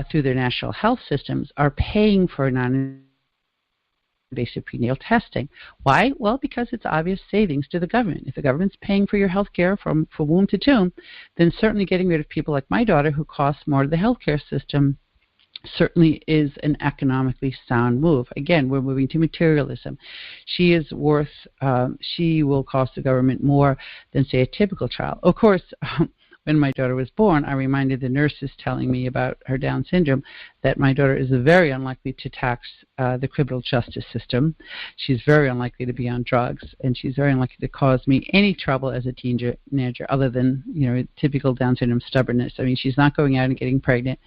S2: through their national health systems, are paying for non-invasive prenatal testing. Why? Well, because it's obvious savings to the government. If the government's paying for your health care from womb to tomb, then certainly getting rid of people like my daughter who cost more to the health care system certainly is an economically sound move. Again, we're moving to materialism. She will cost the government more than, say, a typical child. Of course, when my daughter was born, I reminded the nurses telling me about her Down syndrome that my daughter is very unlikely to tax the criminal justice system. She's very unlikely to be on drugs, and she's very unlikely to cause me any trouble as a teenager other than, typical Down syndrome stubbornness. I mean, she's not going out and getting pregnant,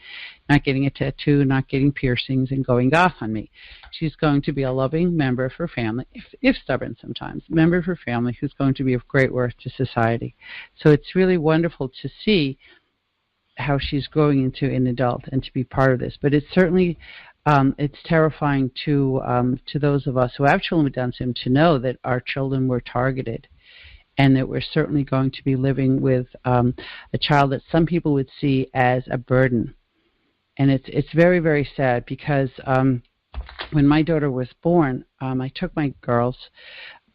S2: not getting a tattoo, not getting piercings, and going off on me. She's going to be a loving member of her family, if stubborn sometimes, member of her family who's going to be of great worth to society. So it's really wonderful to see how she's growing into an adult and to be part of this. But it's certainly it's terrifying to those of us who have children with Down syndrome to know that our children were targeted, and that we're certainly going to be living with a child that some people would see as a burden. And it's very, very sad because when my daughter was born, I took my girls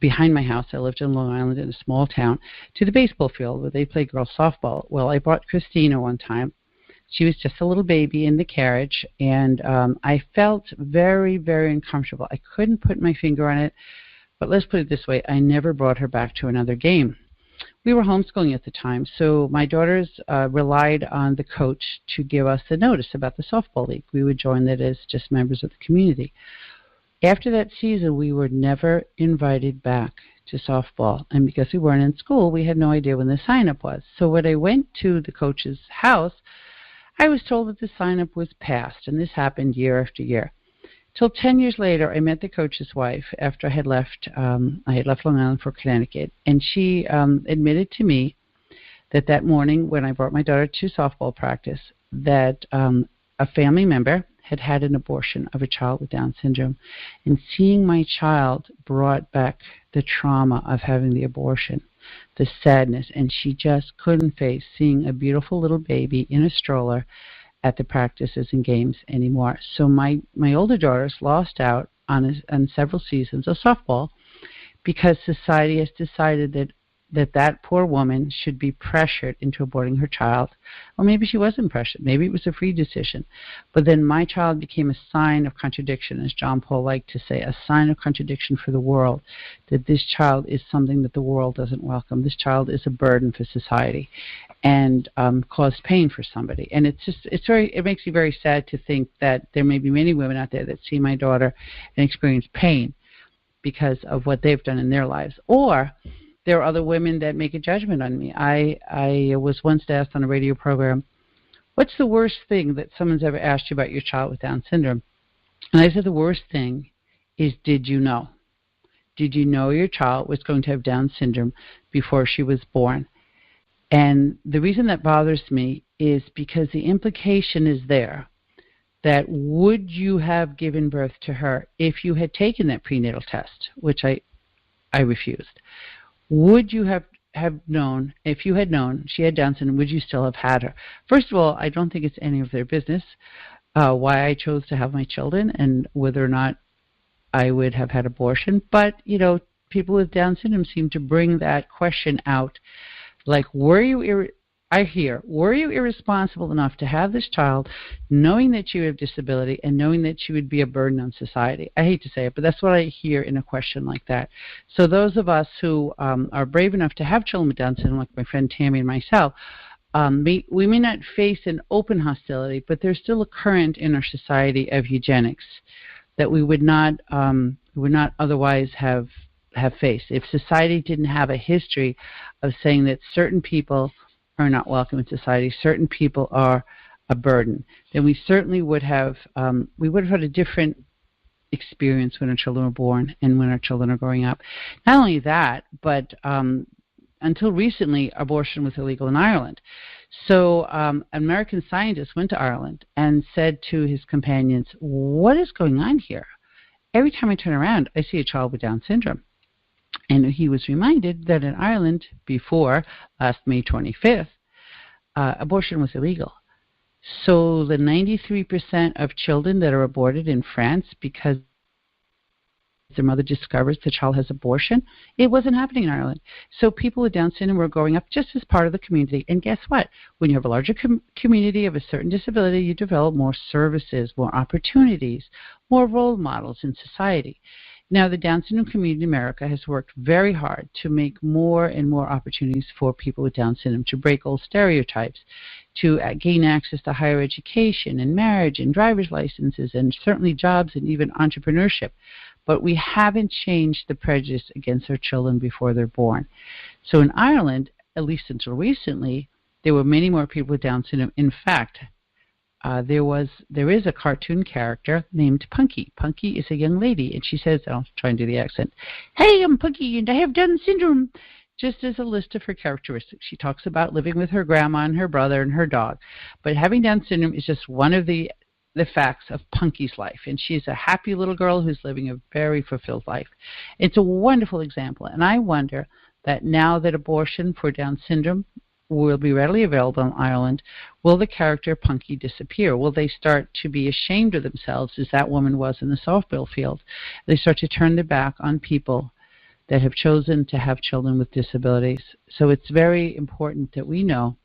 S2: behind my house. I lived in Long Island in a small town, to the baseball field where they play girls softball. Well, I brought Christina one time. She was just a little baby in the carriage, and I felt very, very uncomfortable. I couldn't put my finger on it, but let's put it this way. I never brought her back to another game. We were homeschooling at the time, so my daughters relied on the coach to give us the notice about the softball league. We would join that as just members of the community. After that season, we were never invited back to softball, and because we weren't in school, we had no idea when the sign-up was. So when I went to the coach's house, I was told that the sign-up was passed, and this happened year after year. Till 10 years later, I met the coach's wife after I had left Long Island for Connecticut, and she admitted to me that morning when I brought my daughter to softball practice, that a family member had an abortion of a child with Down syndrome, and seeing my child brought back the trauma of having the abortion, the sadness, and she just couldn't face seeing a beautiful little baby in a stroller at the practices and games anymore. So my older daughters lost out on several seasons of softball because society has decided that poor woman should be pressured into aborting her child. Or maybe she wasn't pressured. Maybe it was a free decision. But then my child became a sign of contradiction, as John Paul liked to say, a sign of contradiction for the world, that this child is something that the world doesn't welcome. This child is a burden for society and caused pain for somebody. And it makes me very sad to think that there may be many women out there that see my daughter and experience pain because of what they've done in their lives. Or there are other women that make a judgment on me. I was once asked on a radio program, what's the worst thing that someone's ever asked you about your child with Down syndrome? And I said the worst thing is, did you know? Did you know your child was going to have Down syndrome before she was born? And the reason that bothers me is because the implication is there that would you have given birth to her if you had taken that prenatal test, which I refused. Would you have known, if you had known she had Down syndrome, would you still have had her? First of all, I don't think it's any of their business why I chose to have my children and whether or not I would have had abortion. But, people with Down syndrome seem to bring that question out, like, were you irresponsible enough to have this child, knowing that you have disability and knowing that you would be a burden on society? I hate to say it, but that's what I hear in a question like that. So those of us who are brave enough to have children with Down syndrome, like my friend Tammy and myself, we may not face an open hostility, but there's still a current in our society of eugenics that we would not otherwise have faced if society didn't have a history of saying that certain people are not welcome in society, certain people are a burden. Then we certainly would have had a different experience when our children were born and when our children are growing up. Not only that, but until recently, abortion was illegal in Ireland. So an American scientist went to Ireland and said to his companions, "What is going on here? Every time I turn around, I see a child with Down syndrome." And he was reminded that in Ireland, before last May 25th, abortion was illegal. So the 93% of children that are aborted in France because their mother discovers the child has abortion, it wasn't happening in Ireland. So people with Down syndrome were growing up just as part of the community. And guess what? When you have a larger community of a certain disability, you develop more services, more opportunities, more role models in society. Now, the Down syndrome community in America has worked very hard to make more and more opportunities for people with Down syndrome, to break old stereotypes, to gain access to higher education and marriage and driver's licenses and certainly jobs and even entrepreneurship. But we haven't changed the prejudice against our children before they're born. So in Ireland, at least until recently, there were many more people with Down syndrome. In fact, there is a cartoon character named Punky. Punky is a young lady, and she says, I'll try and do the accent, "Hey, I'm Punky, and I have Down syndrome," just as a list of her characteristics. She talks about living with her grandma and her brother and her dog. But having Down syndrome is just one of the facts of Punky's life, and she's a happy little girl who's living a very fulfilled life. It's a wonderful example, and I wonder that now that abortion for Down syndrome will be readily available in Ireland, will the character Punky disappear? Will they start to be ashamed of themselves, as that woman was in the softball field? They start to turn their back on people that have chosen to have children with disabilities. So it's very important that we know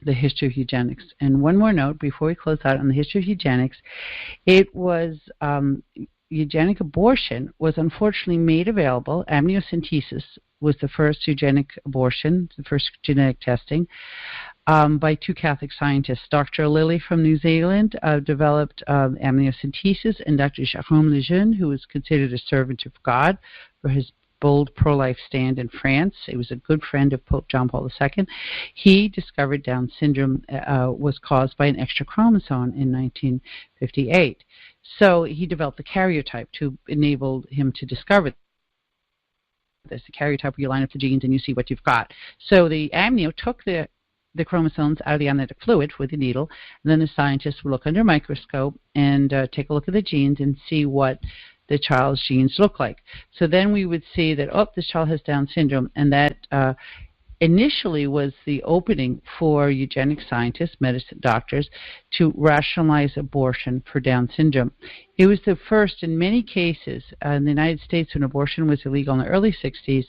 S2: the history of eugenics. And one more note before we close out on the history of eugenics. It was eugenic abortion was unfortunately made available. Amniocentesis was the first eugenic abortion, the first genetic testing, by two Catholic scientists. Dr. Lilly from New Zealand developed amniocentesis, and Dr. Jérôme Lejeune, who was considered a servant of God for his bold pro-life stand in France. He was a good friend of Pope John Paul II. He discovered Down syndrome was caused by an extra chromosome in 1958. So he developed the karyotype to enable him to discover this. The karyotype where you line up the genes and you see what you've got. So the amnio took the chromosomes out of the amniotic fluid with a needle, and then the scientists would look under a microscope and take a look at the genes and see what the child's genes look like. So then we would see that, oh, this child has Down syndrome, and that initially was the opening for eugenic scientists, medicine doctors, to rationalize abortion for Down syndrome. It was the first in many cases in the United States when abortion was illegal in the early 60s.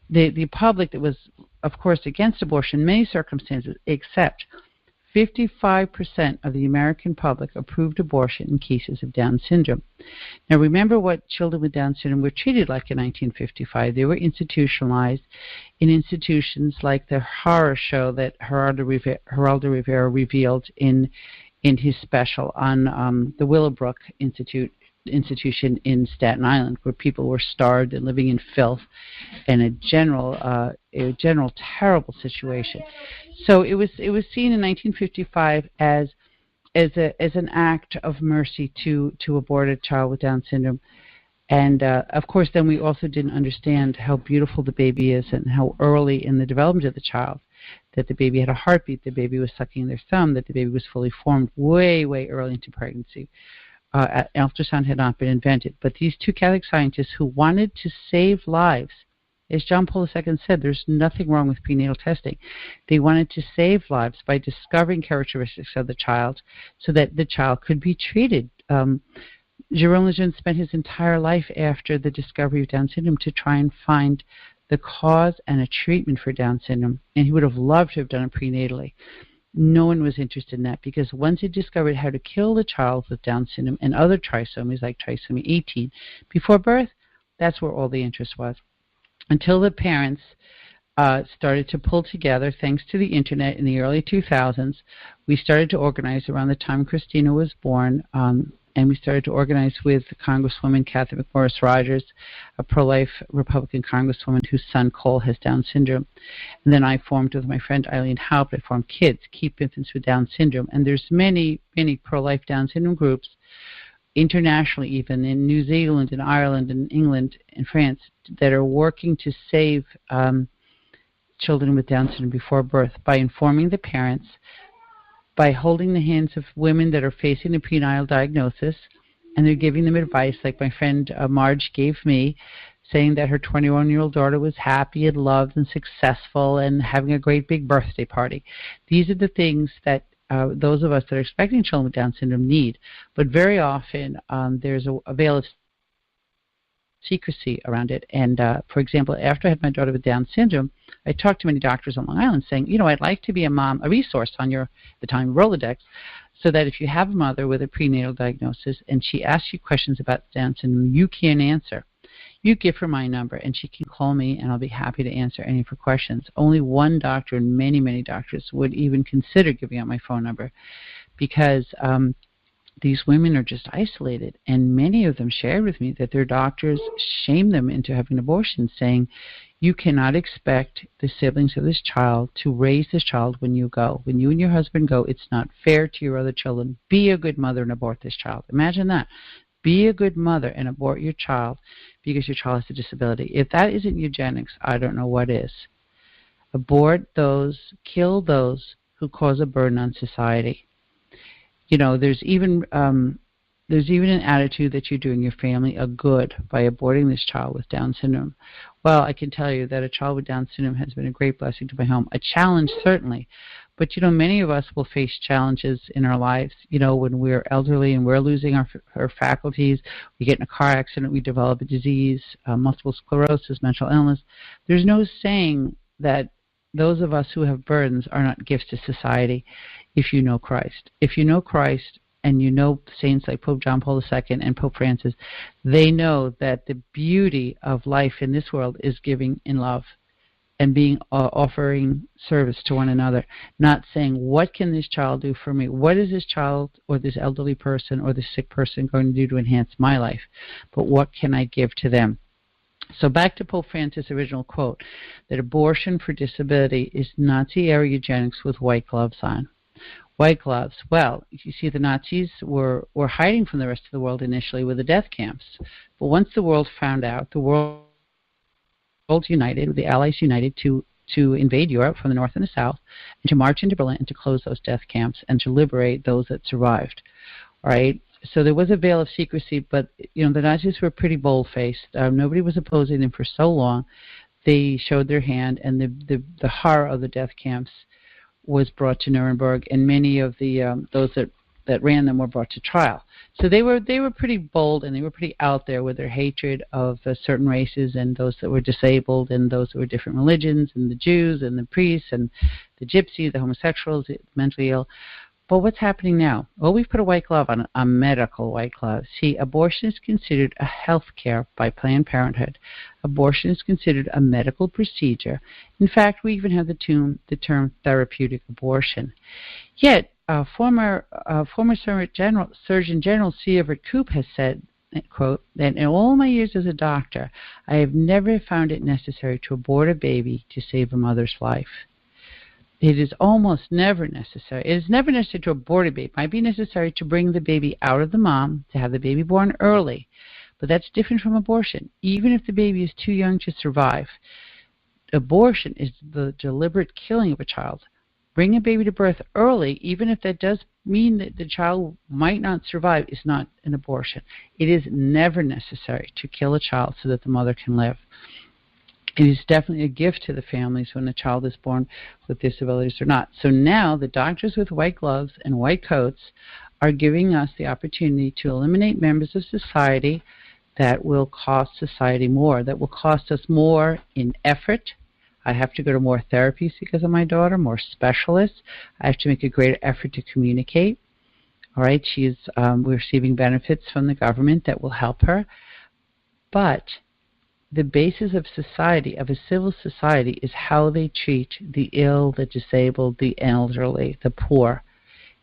S2: The public that was, of course, against abortion in many circumstances, except 55% of the American public approved abortion in cases of Down syndrome. Now, remember what children with Down syndrome were treated like in 1955. They were institutionalized in institutions like the horror show that Geraldo Rivera revealed in his special on the Willowbrook institution in Staten Island, where people were starved and living in filth and a general terrible situation. So it was seen in 1955 as an act of mercy to abort a child with Down syndrome. And of course, then we also didn't understand how beautiful the baby is and how early in the development of the child, that the baby had a heartbeat, the baby was sucking their thumb, that the baby was fully formed way early into pregnancy. Ultrasound had not been invented. But these two Catholic scientists who wanted to save lives, as John Paul II said, there's nothing wrong with prenatal testing. They wanted to save lives by discovering characteristics of the child so that the child could be treated Jerome Lejeune spent his entire life after the discovery of Down syndrome to try and find the cause and a treatment for Down syndrome, and he would have loved to have done it prenatally. No one was interested in that, because once he discovered how to kill the child with Down syndrome and other trisomies like trisomy 18 before birth, that's where all the interest was. Until the parents started to pull together, thanks to the internet in the early 2000s, we started to organize around the time Christina was born, and we started to organize with Congresswoman Kathy McMorris Rogers, a pro-life Republican Congresswoman whose son Cole has Down syndrome. And then I formed with my friend Eileen Haupt, I formed KIDS, Keep Infants with Down Syndrome. And there's many, many pro-life Down syndrome groups, internationally even, in New Zealand and Ireland and England and France, that are working to save children with Down syndrome before birth by informing the parents, by holding the hands of women that are facing a prenatal diagnosis, and they're giving them advice, like my friend Marge gave me, saying that her 21-year-old daughter was happy and loved and successful and having a great big birthday party. These are the things that those of us that are expecting children with Down syndrome need. But very often there's a veil of secrecy around it. And, for example, after I had my daughter with Down syndrome, I talked to many doctors on Long Island saying, I'd like to be a mom, a resource on your, at the time, Rolodex, so that if you have a mother with a prenatal diagnosis and she asks you questions about Down syndrome you can't answer, you give her my number and she can call me and I'll be happy to answer any of her questions. Only one doctor and many, many doctors would even consider giving out my phone number, because these women are just isolated, and many of them shared with me that their doctors shame them into having abortions, saying, you cannot expect the siblings of this child to raise this child when you go. When you and your husband go, it's not fair to your other children. Be a good mother and abort this child. Imagine that. Be a good mother and abort your child because your child has a disability. If that isn't eugenics, I don't know what is. Abort those, kill those who cause a burden on society. There's even an attitude that you're doing your family a good by aborting this child with Down syndrome. Well, I can tell you that a child with Down syndrome has been a great blessing to my home. A challenge, certainly. But, many of us will face challenges in our lives, when we're elderly and we're losing our faculties. We get in a car accident, we develop a disease, multiple sclerosis, mental illness. There's no saying that those of us who have burdens are not gifts to society if you know Christ. If you know Christ and you know saints like Pope John Paul II and Pope Francis, they know that the beauty of life in this world is giving in love and being offering service to one another, not saying, what can this child do for me? What is this child or this elderly person or this sick person going to do to enhance my life? But what can I give to them? So back to Pope Francis' original quote, that abortion for disability is Nazi-era eugenics with white gloves on. White gloves. Well, you see, the Nazis were hiding from the rest of the world initially with the death camps. But once the world found out, the world united, the Allies united to invade Europe from the north and the south, and to march into Berlin and to close those death camps and to liberate those that survived. All right? So there was a veil of secrecy, but the Nazis were pretty bold-faced. Nobody was opposing them for so long. They showed their hand, and the horror of the death camps was brought to Nuremberg, and many of the those that ran them were brought to trial. So they were pretty bold, and they were pretty out there with their hatred of certain races and those that were disabled and those that were different religions, and the Jews and the priests and the gypsies, the homosexuals, the mentally ill. But what's happening now? Well, we've put a white glove on, a medical white glove. See, abortion is considered a health care by Planned Parenthood. Abortion is considered a medical procedure. In fact, we even have the term therapeutic abortion. Yet, former Surgeon General C. Everett Koop has said, quote, that in all my years as a doctor, I have never found it necessary to abort a baby to save a mother's life. It is almost never necessary. It is never necessary to abort a baby. It might be necessary to bring the baby out of the mom, to have the baby born early. But that's different from abortion. Even if the baby is too young to survive, abortion is the deliberate killing of a child. Bring a baby to birth early, even if that does mean that the child might not survive, is not an abortion. It is never necessary to kill a child so that the mother can live. It is definitely a gift to the families when a child is born with disabilities or not. So now the doctors with white gloves and white coats are giving us the opportunity to eliminate members of society that will cost society more, that will cost us more in effort. I have to go to more therapies because of my daughter, more specialists. I have to make a greater effort to communicate. All right, she's receiving benefits from the government that will help her. But the basis of society, of a civil society, is how they treat the ill, the disabled, the elderly, the poor.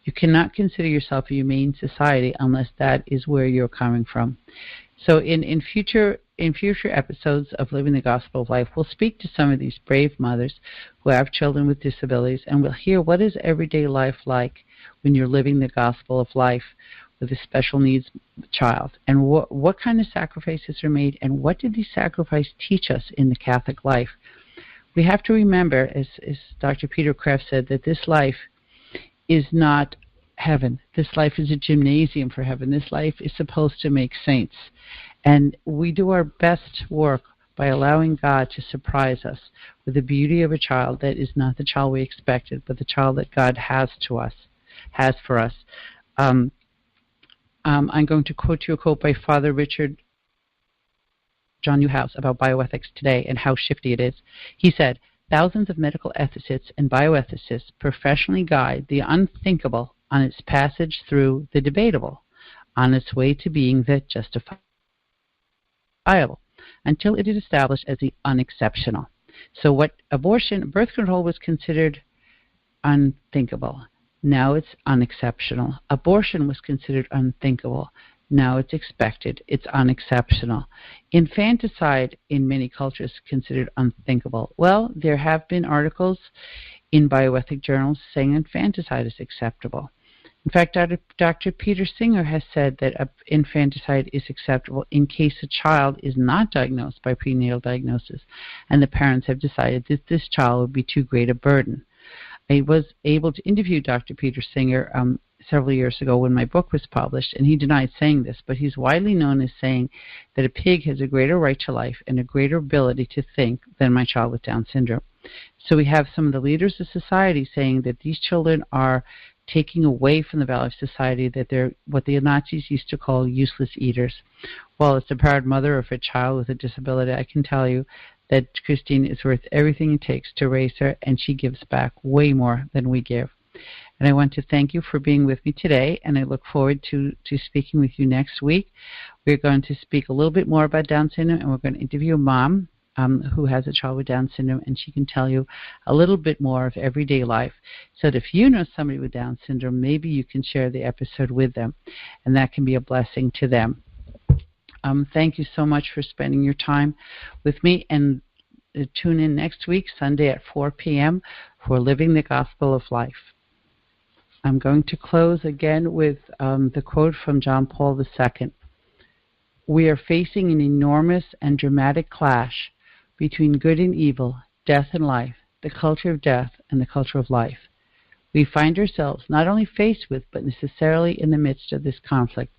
S2: You cannot consider yourself a humane society unless that is where you're coming from. So in future episodes of Living the Gospel of Life, we'll speak to some of these brave mothers who have children with disabilities, and we'll hear what is everyday life like when you're living the gospel of life with a special needs child, and what kind of sacrifices are made, and what did these sacrifices teach us in the Catholic life. We have to remember, as Dr. Peter Kreeft said, that this life is not heaven. This life is a gymnasium for heaven. This life is supposed to make saints. And we do our best work by allowing God to surprise us with the beauty of a child that is not the child we expected, but the child that God has for us. I'm going to quote you a quote by Father Richard John Newhouse about bioethics today and how shifty it is. He said, "Thousands of medical ethicists and bioethicists professionally guide the unthinkable on its passage through the debatable, on its way to being the justifiable, until it is established as the unexceptional." So what birth control was considered unthinkable. Now it's unexceptional. Abortion was considered unthinkable. Now it's expected. It's unexceptional. Infanticide in many cultures is considered unthinkable. Well, there have been articles in bioethic journals saying infanticide is acceptable. In fact, Dr. Peter Singer has said that infanticide is acceptable in case a child is not diagnosed by prenatal diagnosis and the parents have decided that this child would be too great a burden. I was able to interview Dr. Peter Singer several years ago when my book was published, and he denied saying this, but he's widely known as saying that a pig has a greater right to life and a greater ability to think than my child with Down syndrome. So we have some of the leaders of society saying that these children are taking away from the value of society, that they're what the Nazis used to call useless eaters. Well, as the proud mother of a child with a disability, I can tell you that Christine is worth everything it takes to raise her, and she gives back way more than we give. And I want to thank you for being with me today, and I look forward to speaking with you next week. We're going to speak a little bit more about Down syndrome, and we're going to interview a mom who has a child with Down syndrome, and she can tell you a little bit more of everyday life. So that if you know somebody with Down syndrome, maybe you can share the episode with them, and that can be a blessing to them. Thank you so much for spending your time with me, and tune in next week, Sunday at 4 p.m. for Living the Gospel of Life. I'm going to close again with the quote from John Paul II. "We are facing an enormous and dramatic clash between good and evil, death and life, the culture of death and the culture of life. We find ourselves not only faced with, but necessarily in the midst of this conflict.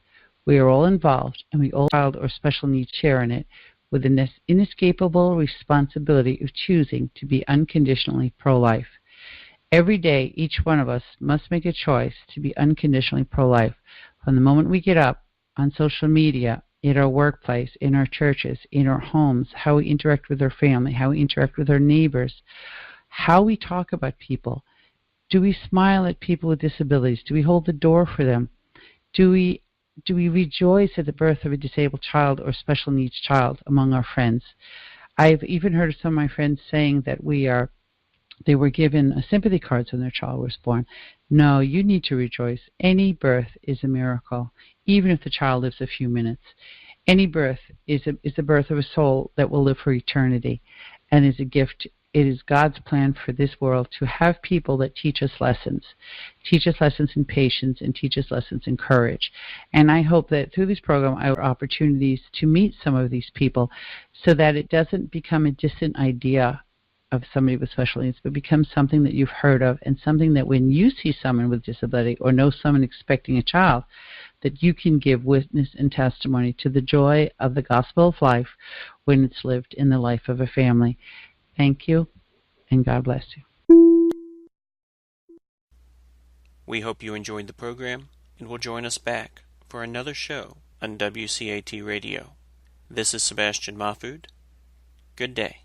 S2: We are all involved, and we all, child or special needs, share in it, with the inescapable responsibility of choosing to be unconditionally pro-life. Every day, each one of us must make a choice to be unconditionally pro-life. From the moment we get up, on social media, in our workplace, in our churches, in our homes, how we interact with our family, how we interact with our neighbors, how we talk about people. Do we smile at people with disabilities? Do we hold the door for them? Do we rejoice at the birth of a disabled child or special needs child among our friends? I've even heard of some of my friends saying that they were given sympathy cards when their child was born. No, you need to rejoice. Any birth is a miracle, even if the child lives a few minutes. Any birth is the birth of a soul that will live for eternity, and is a gift. It is God's plan for this world to have people that teach us lessons in patience, and teach us lessons in courage. And I hope that through this program I have opportunities to meet some of these people so that it doesn't become a distant idea of somebody with special needs, but becomes something that you've heard of, and something that when you see someone with disability or know someone expecting a child, that you can give witness and testimony to the joy of the gospel of life when it's lived in the life of a family. Thank you, and God bless you.
S1: We hope you enjoyed the program. and will join us back for another show on WCAT Radio. This is Sebastian Mahfood. Good day.